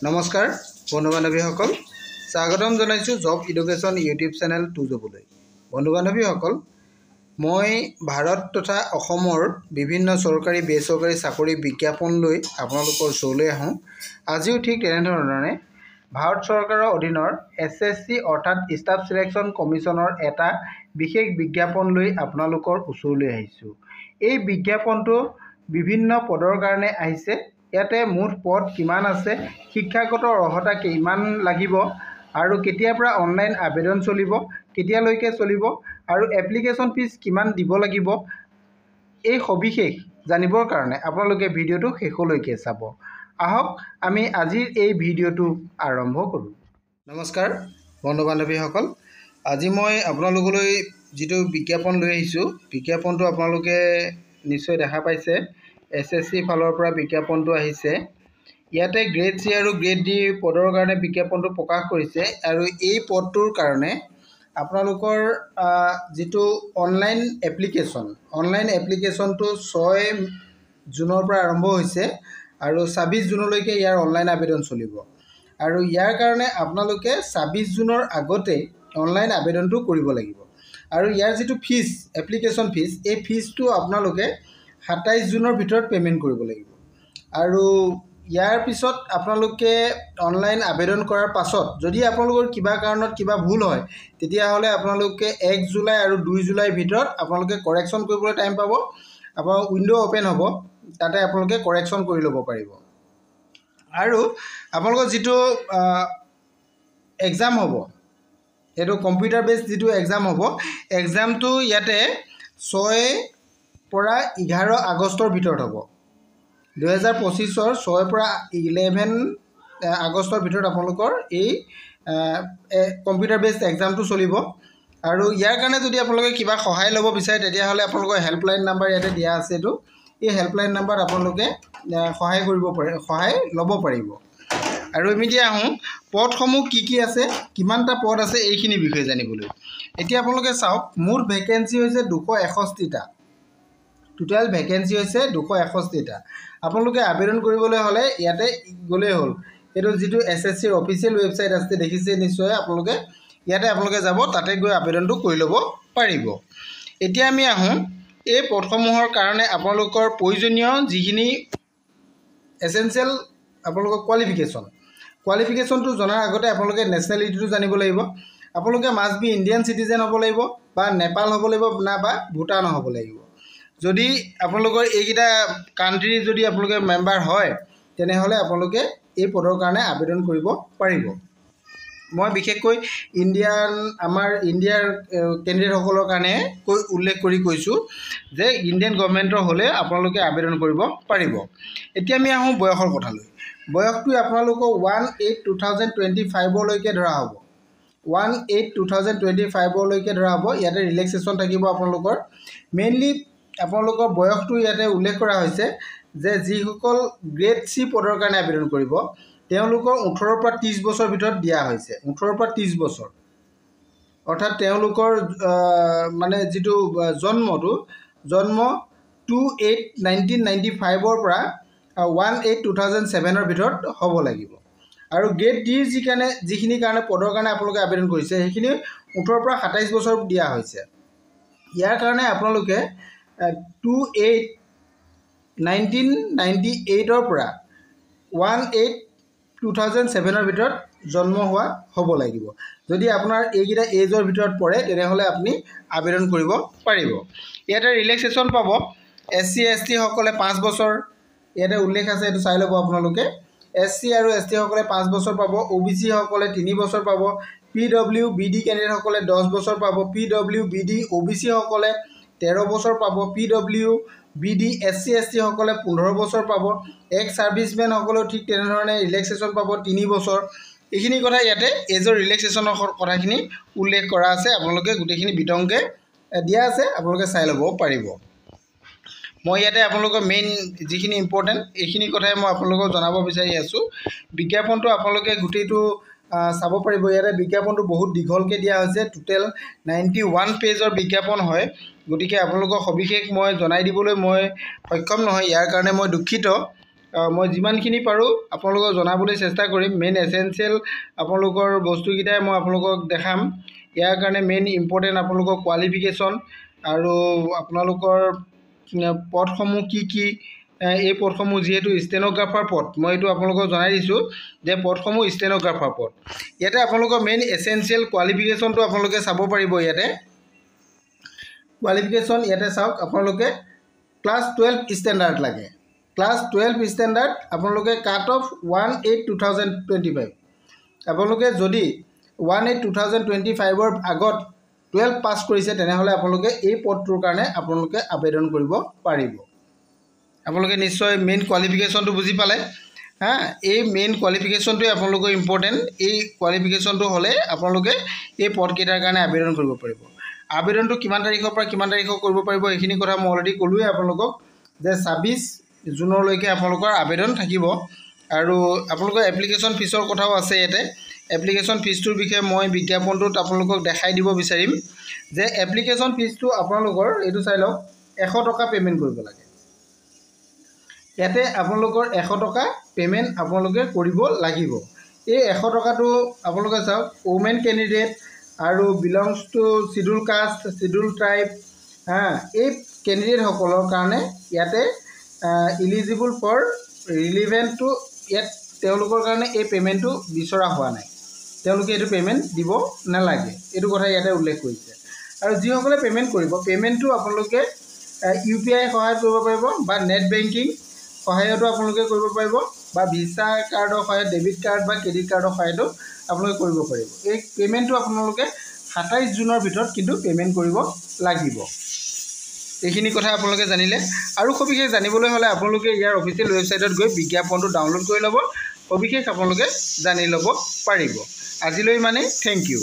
নমস্কাৰ বন্ধু বান্ধৱীসকল, স্বাগতম জনাইছোঁ জব এডুকেশ্যন ইউটিউব চেনেল টুজবলৈ। বন্ধু বান্ধৱীসকল, মই ভাৰত তথা অসমৰ বিভিন্ন চৰকাৰী বেচৰকাৰী চাকৰি বিজ্ঞাপন লৈ আপোনালোকৰ ওচৰলৈ আহোঁ। আজিও ঠিক তেনেধৰণে ভাৰত চৰকাৰৰ অধীনৰ SSC অৰ্থাৎ ষ্টাফ চিলেকশ্যন কমিশ্যনৰ এটা বিশেষ বিজ্ঞাপন লৈ আপোনালোকৰ ওচৰলৈ আহিছোঁ। এই বিজ্ঞাপনটো বিভিন্ন পদৰ কাৰণে আহিছে। ইয়াতে মুঠ পদ কিমান আছে, শিক্ষাগত অৰ্হতা কিমান লাগিব, আৰু কেতিয়াৰ পৰা অনলাইন আবেদন চলিব, কেতিয়ালৈকে চলিব, আৰু এপ্লিকেশ্যন ফিজ কিমান দিব লাগিব, এই সবিশেষ জানিবৰ কাৰণে আপোনালোকে ভিডিঅ'টো শেষলৈকে চাব। আহক আমি আজিৰ এই ভিডিঅ'টো আৰম্ভ কৰোঁ। নমস্কাৰ বন্ধু বান্ধৱীসকল, আজি মই আপোনালোকলৈ যিটো বিজ্ঞাপন লৈ আহিছোঁ, বিজ্ঞাপনটো আপোনালোকে নিশ্চয় দেখা পাইছে। SSC ফালৰ পৰা বিজ্ঞাপনটো আহিছে। ইয়াতে গ্ৰেড C আৰু গ্ৰেড D পদৰ কাৰণে বিজ্ঞাপনটো প্ৰকাশ কৰিছে, আৰু এই পদটোৰ কাৰণে আপোনালোকৰ যিটো অনলাইন এপ্লিকেশ্যনটো 6 জুনৰ পৰা আৰম্ভ হৈছে আৰু 26 জুনলৈকে ইয়াৰ অনলাইন আবেদন চলিব। আৰু ইয়াৰ কাৰণে আপোনালোকে 26 জুনৰ আগতে অনলাইন আবেদনটো কৰিব লাগিব। আৰু ইয়াৰ যিটো ফিজ, এপ্লিকেশ্যন ফিজ, এই ফিজটো আপোনালোকে 27 জুনৰ ভিতৰত পে'মেণ্ট কৰিব লাগিব। আৰু ইয়াৰ পিছত আপোনালোকে অনলাইন আবেদন কৰাৰ পাছত যদি আপোনালোকৰ কিবা কাৰণত কিবা ভুল হয়, তেতিয়াহ'লে আপোনালোকে 1 জুলাই আৰু 2 জুলাইৰ ভিতৰত আপোনালোকে কাৰেকশ্যন কৰিবলৈ টাইম পাব। আপোনাৰ উইণ্ড' অ'পেন হ'ব, তাতে আপোনালোকে কাৰেকশ্যন কৰি ল'ব পাৰিব। আৰু আপোনালোকৰ যিটো এক্সাম হ'ব, সেইটো কম্পিউটাৰ বেছ যিটো এক্সাম হ'ব, এক্সামটো ইয়াতে 6 পৰা 11 আগষ্টৰ ভিতৰত হ'ব। 2025 6 পৰা 11 আগষ্টৰ ভিতৰত আপোনালোকৰ এই কম্পিউটাৰ বেছড এক্সামটো চলিব। আৰু ইয়াৰ কাৰণে যদি আপোনালোকে কিবা সহায় ল'ব বিচাৰে, তেতিয়াহ'লে আপোনালোকৰ হেল্পলাইন নাম্বাৰ ইয়াতে দিয়া আছে। এই হেল্পলাইন নাম্বাৰত আপোনালোকে সহায় ল'ব পাৰিব। আৰু আমি এতিয়া আহোঁ পদসমূহ কি আছে, কিমানটা পদ আছে এইখিনি বিষয়ে জানিবলৈ। এতিয়া আপোনালোকে চাওক, মুঠ ভেকেঞ্চি হৈছে 261টা। টোটেল ভেকেঞ্চি হৈছে 261টা। আপোনালোকে আবেদন কৰিবলৈ হ'লে ইয়াতে গ'লেই হ'ল। এইটো যিটো SSCৰ অফিচিয়েল ৱেবছাইট আছে, দেখিছে নিশ্চয় আপোনালোকে, ইয়াতে আপোনালোকে যাব, তাতে গৈ আবেদনটো কৰি ল'ব পাৰিব। এতিয়া আমি আহোঁ এই পদসমূহৰ কাৰণে আপোনালোকৰ প্ৰয়োজনীয় যিখিনি এছেঞ্চিয়েল আপোনালোকৰ কোৱালিফিকেশ্যনটো জনাৰ আগতে আপোনালোকে নেশ্যনেলিটিটো জানিব লাগিব। আপোনালোকে মাষ্ট বি ইণ্ডিয়ান চিটিজেন হ'ব লাগিব, বা নেপাল হ'ব লাগিব, বা ভূটান হ'ব লাগিব। যদি আপোনালোকৰ এইকেইটা কাণ্ট্ৰি যদি আপোনালোকে মেম্বাৰ হয়, তেনেহ'লে আপোনালোকে এই পদৰ কাৰণে আবেদন কৰিব পাৰিব। মই বিশেষকৈ আমাৰ ইণ্ডিয়াৰ কেণ্ডিডেটসকলৰ কাৰণে উল্লেখ কৰি কৈছোঁ যে ইণ্ডিয়ান গভৰ্ণমেণ্টৰ হ'লে আপোনালোকে আবেদন কৰিব পাৰিব। এতিয়া আমি আহোঁ বয়সৰ কথালৈ। বয়সটো আপোনালোকৰ 1/8/2025লৈকে ধৰা হ'ব। 1/8/2025লৈকে ধৰা হ'ব। ইয়াতে ৰিলেক্সেশ্যন থাকিব আপোনালোকৰ। মেইনলি আপোনালোকৰ বয়সটো ইয়াতে উল্লেখ কৰা হৈছে যে যিসকল গ্ৰেড C পদৰ কাৰণে আবেদন কৰিব, তেওঁলোকৰ 18 পৰা 30 বছৰ ভিতৰত দিয়া হৈছে। 18 পৰা 30 বছৰ অৰ্থাৎ তেওঁলোকৰ মানে যিটো জন্ম 2/8/1995 পৰা 1/8/2007 ভিতৰত হ'ব লাগিব। আৰু গ্ৰেড D যিখিনি কাৰণে পদৰ কাৰণে আপোনালোকে আবেদন কৰিছে, সেইখিনি 18 পৰা 27 বছৰ দিয়া হৈছে। ইয়াৰ কাৰণে আপোনালোকে 2/8/1998 পৰা 1/8/2007 ভিতৰত জন্ম হোৱা হ'ব লাগিব। যদি আপোনাৰ এইকেইটা এজৰ ভিতৰত পৰে, তেনেহ'লে আপুনি আবেদন কৰিব পাৰিব। ইয়াতে ৰিলেক্সেশ্যন পাব। SC ST সকলে 5 বছৰ ইয়াতে উল্লেখ আছে, এইটো চাই ল'ব আপোনালোকে। SC আৰু ST সকলে 5 বছৰ পাব। OBC সকলে 3 বছৰ পাব। PWBD কেণ্ডিডেটসকলে 10 বছৰ পাব। PWBD OBC সকলে 13 বছৰ পাব। PWBD SC ST সকলে 15 বছৰ পাব। এক্স ছাৰ্ভিচমেন সকলেও ঠিক তেনেধৰণে ৰিলেক্সেশ্যন পাব 3 বছৰ। এইখিনি কথা ইয়াতে এজৰ ৰিলেক্সেশ্যনৰ কথাখিনি উল্লেখ কৰা আছে। আপোনালোকে গোটেইখিনি বিতংকৈ দিয়া আছে, আপোনালোকে চাই ল'ব পাৰিব। মই ইয়াতে আপোনালোকৰ মেইন যিখিনি ইম্পৰ্টেণ্ট এইখিনি কথাই মই আপোনালোকক জনাব বিচাৰি আছোঁ। বিজ্ঞাপনটো আপোনালোকে গোটেইটো চাব পাৰিব। ইয়াতে বিজ্ঞাপনটো বহুত দীঘলকৈ দিয়া হৈছে। টোটেল 91 পেজৰ বিজ্ঞাপন হয়। গতিকে আপোনালোকক সবিশেষ মই জনাই দিবলৈ মই সক্ষম নহয়, ইয়াৰ কাৰণে মই দুখিত। মই যিমানখিনি পাৰোঁ আপোনালোকক জনাবলৈ চেষ্টা কৰিম। মেইন এছেঞ্চিয়েল আপোনালোকৰ বস্তুকেইটাই মই আপোনালোকক দেখাম। ইয়াৰ কাৰণে মেইন ইম্পৰ্টেণ্ট আপোনালোকৰ কোৱালিফিকেশ্যন আৰু আপোনালোকৰ পদসমূহ কি কি। এই পদসমূহ যিহেতু ষ্টেন'গ্ৰাফাৰ পদ, মই এইটো আপোনালোকক জনাই দিছোঁ যে পদসমূহ ষ্টেন'গ্ৰাফাৰ পদ। ইয়াতে আপোনালোকৰ মেইন এছেঞ্চিয়েল কোৱালিফিকেশ্যনটো আপোনালোকে চাব পাৰিব। ইয়াতে কোৱালিফিকেশ্যন ইয়াতে চাওক, আপোনালোকে ক্লাছ 12 ষ্টেণ্ডাৰ্ড লাগে। ক্লাছ 12 ষ্টেণ্ডাৰ্ড আপোনালোকে কাট অফ 18/2025। আপোনালোকে যদি 18/2025 আগত 12 পাছ কৰিছে তেনেহ'লে আপোনালোকে এই পদটোৰ কাৰণে আপোনালোকে আবেদন কৰিব পাৰিব। আপোনালোকে নিশ্চয় মেইন কোৱালিফিকেশ্যনটো বুজি পালে। এই মেইন কোৱালিফিকেশ্যনটোৱে আপোনালোকৰ ইম্পৰ্টেণ্ট। এই কোৱালিফিকেশ্যনটো হ'লে আপোনালোকে এই পদকেইটাৰ কাৰণে আবেদন কৰিব পাৰিব। আবেদনটো কিমান তাৰিখৰ পৰা কিমান তাৰিখৰ কৰিব পাৰিব সেইখিনি কথা মই অলৰেডি ক'লোৱে আপোনালোকক যে 26 জুনলৈকে আপোনালোকৰ আবেদন থাকিব। আৰু আপোনালোকৰ এপ্লিকেশ্যন ফিজৰ কথাও আছে ইয়াতে। এপ্লিকেশ্যন ফিজটোৰ বিষয়ে মই বিজ্ঞাপনটোত আপোনালোকক দেখাই দিব বিচাৰিম যে এপ্লিকেশ্যন ফিজটো আপোনালোকৰ এইটো চাই লওক 100 টকা পে'মেণ্ট কৰিব লাগে। ইয়াতে আপোনালোকৰ 100 টকা পে'মেণ্ট আপোনালোকে কৰিব লাগিব। এই 100 টকাটো আপোনালোকে চাওক ওমেন কেণ্ডিডেট আৰু belongs to schedule caste, schedule tribe, এই কেণ্ডিডেটসকলৰ কাৰণে ইয়াতে ইলিজিবল ফৰ ৰিলিভেণ্ট টু ইয়াত তেওঁলোকৰ কাৰণে এই পে'মেণ্টটো বিচৰা হোৱা নাই। তেওঁলোকে এইটো পে'মেণ্ট দিব নালাগে, এইটো কথা ইয়াতে উল্লেখ কৰিছে। আৰু যিসকলে পে'মেণ্ট কৰিব, পে'মেণ্টটো আপোনালোকে UPI সহায়ত কৰিব পাৰিব বা নেট বেংকিং সহায়তো আপোনালোকে কৰিব পাৰিব বা ভিছা কাৰ্ডৰ সহায়ত, ডেবিট কাৰ্ড বা ক্ৰেডিট কাৰ্ডৰ সহায়তো আপোনালোকে কৰিব পাৰিব। এই পে'মেণ্টটো আপোনালোকে 27 জুনৰ ভিতৰত কিন্তু পে'মেণ্ট কৰিব লাগিব। এইখিনি কথা আপোনালোকে জানিলে। আৰু সবিশেষ জানিবলৈ হ'লে আপোনালোকে ইয়াৰ অফিচিয়েল ৱেবছাইটত গৈ বিজ্ঞাপনটো ডাউনলোড কৰি ল'ব, সবিশেষ আপোনালোকে জানি ল'ব পাৰিব। আজিলৈ মানে থেংক ইউ।